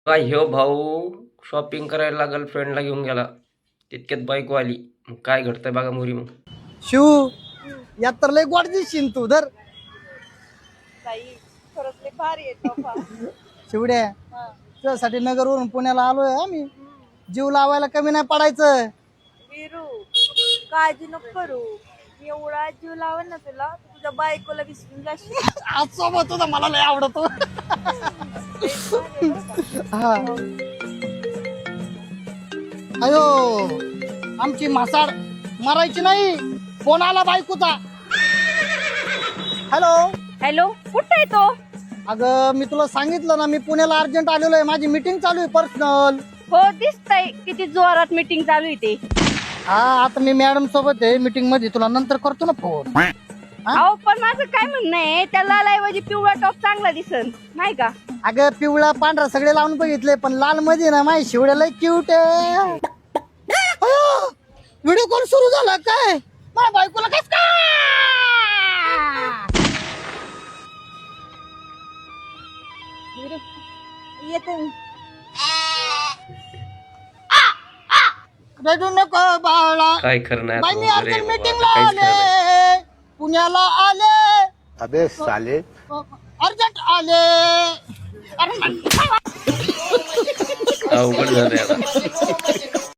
काय ह्यो भाऊ शॉपिंग करायला गर्लफ्रेंडला घेऊन गेला, तितक्यात बायको आली. मग काय घडतंय बघा मोरी. मग शिव यात तर लय गोड दिसशील तू धर शिवड्या तुझ्यासाठी नगरवरून पुण्याला आलोय आम्ही. जीव लावायला कमी नाही पडायचं. विरू काळजी नको करू. एवढा जीव लावल ना तुला तुझ्या बायकोला विसरून जाशील. आज सोबत होता मला लय आवडतो. हा. अयो आमची मासाड मरायची नाही. फोन आला बायकोचा. हॅलो हॅलो कुठे आहे तो? अगं मी तुला सांगितलं ना, मी पुण्याला अर्जंट आलेलो आहे. माझी मीटिंग चालू आहे पर्सनल. हो दिसतंय किती जोरात मीटिंग चालू आहे ते. हा आता मी मॅडम सोबत आहे मीटिंग मध्ये. तुला नंतर करतो ना फोन. अहो पण माझं काय म्हणणं आहे, त्या लालऐवजी पिवळा टॉप चांगला दिसन नाही का? अगं पिवळा पांढरा सगळे लावून बघितले, पण लाल मध्ये ना माझी शिवड्याला क्यूट आहे. व्हिडिओ कॉल सुरू झाला काय? माझ्या बायकोला कस काय येते रडू नको बाळा. काय करणार बाई मी रे अर्जंट बाबा, मीटिंगला काहीच खरं नाही. आले, पुण्याला आले. अबे साले अर्जंट आले. अरे अवघड झालंय आता.